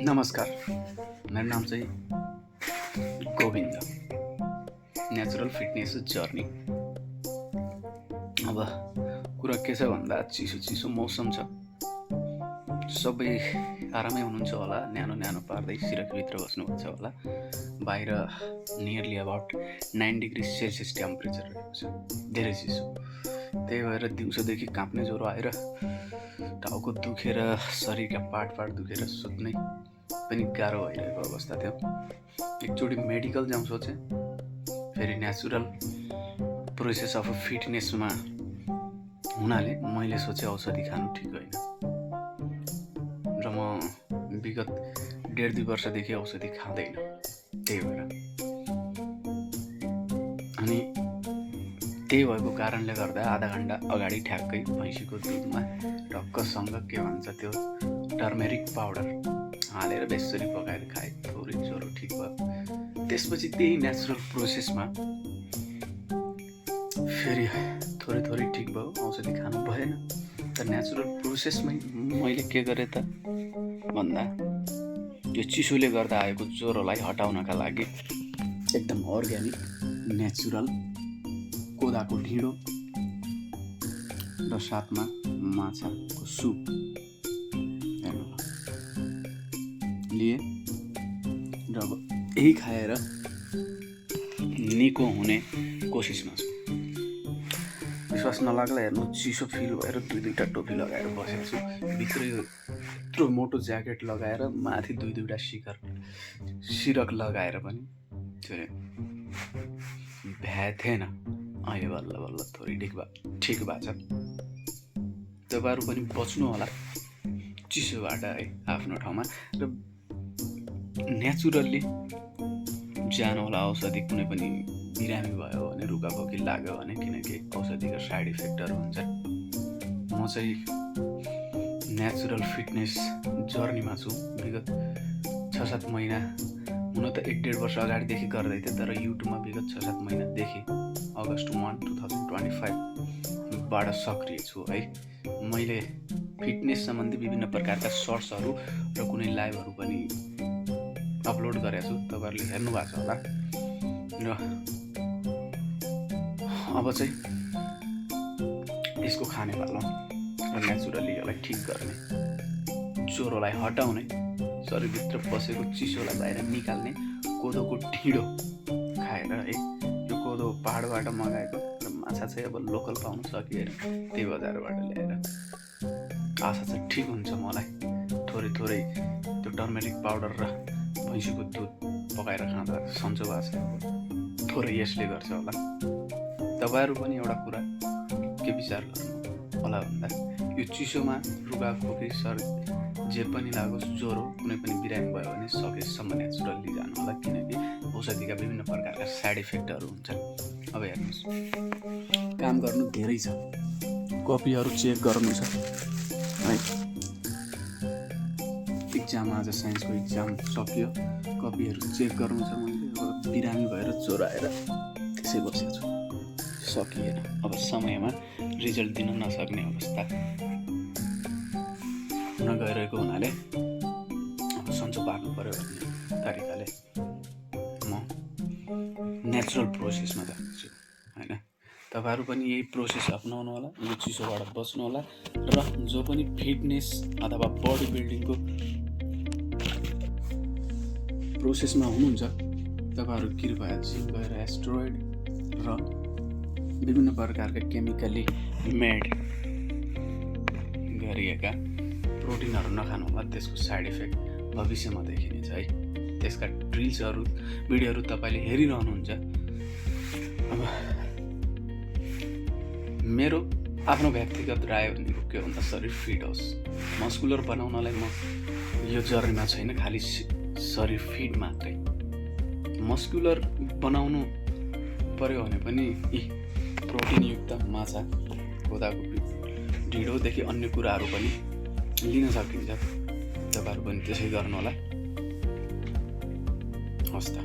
नमस्कार, मेरो नाम चाहिँ गोविन्द। Natural fitness journey. अब कुरा के छ भन्दा चिसो मौसम छ, सबै आरामै हुनुहुन्छ होला, न्यानो पार्दै सिरकभित्र बस्नुहुन्छ होला। बाहिर nearly about 9 degree Celsius temperature रहेको छ, धेरै चिसो। त्यही भएर दिउँसोदेखि काँप्ने ज्वरो आएर टाउको दुखेर शरीरका पार्ट दुखेर सुत्नै पनि गाह्रो भइरहेको अवस्था थियो। एकचोटि मेडिकल जाउँ सोचेँ, फेरि नेचुरल प्रोसेस अफ फिटनेसमा हुनाले मैले सोचेँ औषधि खानु ठिक होइन र म विगत 1.5-2 वर्षदेखि औषधि खाँदैन। त्यही भएर अनि त्यही भएको कारणले गर्दा आधा घन्टा अगाडि ठ्याक्कै भैँसीको दुधमा टक्कसँग के भन्छ त्यो टर्मेरिक पाउडर हालेर बेसरी पकाएर खाएँ, थोरै ज्वरो ठिक भयो। त्यसपछि त्यही नेचुरल प्रोसेसमा फेरि थोरै ठिक भयो, औषधि खानु भएन। त नेचुरल प्रोसेसमै मैले के गरेँ त भन्दा यो चिसोले गर्दा आएको ज्वरोलाई हटाउनका लागि एकदम अर्ग्यानिक नेचुरल कोदाको ढिँडो र साथमा माछाको सुप लिए र अब यही खाएर निको हुने कोसिसमा छु। विश्वास नलाग्ला हेर्नु, चिसो फिल भएर 2-2टा टोपी लगाएर बसेको छु। भित्र यत्रो मोटो ज्याकेट लगाएर माथि 2-2टा सिरक लगाएर पनि भ्याथेन। अहिले बल्ल थोरै ठिक भएको छ। तपाईँहरू पनि बच्नु होला चिसोबाट है, आफ्नो ठाउँमा र नेचुरल्ली जानु होला। औषधि कुनै पनि बिरामी भयो भने, रुगाखोकी लाग्यो भने, किनकि औषधिको साइड इफेक्टहरू हुन्छ। म चाहिँ नेचुरल फिटनेस जर्नीमा छु। विगत 6-7 महिना, हुन त 1-1.5 वर्ष अगाडिदेखि गर्दै थिएँ, तर युट्युबमा विगत 6-7 महिनादेखि अगस्ट 1, 2025 बाट सक्रिय छु है। मैले फिटनेस सम्बन्धी विभिन्न प्रकारका सर्ट्सहरू र कुनै लाइभहरू पनि अपलोड गरेको छु, तपाईँहरूले हेर्नु भएको छ होला। र अब चाहिँ यसको खाने पालो र नेचुरली यसलाई ठिक गर्ने, ज्वरोलाई हटाउने, शरीरभित्र बसेको चिसोलाई बाहिर निकाल्ने कोदोको ढिँडो खाएर है। यो कोदो पहाडबाट मगाएको र माछा चाहिँ अब लोकल पाउन सकिएर त्यही बजारबाट ल्याएर आशा चाहिँ ठिक हुन्छ। मलाई थोरै त्यो टर्मेरिक पाउडर र भैँसीको दुध पकाएर खाँदा सन्चो भएको छ, थोरै यसले गर्छ होला। तपाईँहरू पनि एउटा कुरा के विचार गर्नु होला भन्दा यो चिसोमा रुगाखोकी जे पनि लागोस्, ज्वरो कुनै पनि बिरामी भयो भने सकेसम्म नेचुरल्ली जानु होला, किनकि औषधिका विभिन्न प्रकारका साइड इफेक्टहरू हुन्छन्। अब हेर्नुहोस्, काम गर्नु धेरै छ, कपीहरू चेक गर्नु छ है। इक्जाम, आज साइन्सको इक्जाम सकियो, कपीहरू चेक गर्नु छ। मैले अब बिरामी भएर ज्वरो आएर त्यसै बसेको छु, सकिएन। अब समयमा रिजल्ट दिन नसक्ने अवस्था हुन गइरहेको हुनाले अब सन्चो पार्नु पऱ्यो भन्ने तरिकाले म नेचुरल प्रोसेसमा जान्छु होइन। तपाईँहरू पनि यही प्रोसेस अपनाउनु होला, यो चिसोबाट बच्नु होला। र जो पनि फिटनेस अथवा बडी बिल्डिङको प्रोसेसमा हुनुहुन्छ, तपाईँहरू कृपया जिम गएर एस्टेरोइड र विभिन्न प्रकारका केमिकली मेड गरिएका प्रोटिनहरू नखानु होला। त्यसको साइड इफेक्ट भविष्यमा देखिनेछ है। त्यसका ड्रिल्सहरू, भिडियोहरू तपाईँले हेरिरहनुहुन्छ। अब मेरो आफ्नो व्यक्तिगत राय भनेको के भन्दा शरीर फिट होस्, मस्कुलर बनाउनलाई म यो जर्नीमा छैन, खालि शरीर फिट मात्रै। मस्कुलर बनाउनु पर्यो भने पनि यी प्रोटिनयुक्त माछा, कोदाको ढिँडोदेखि अन्य कुराहरू पनि लिन सकिन्छ। तपाईँहरू पनि त्यसै गर्नु होला। हस् त।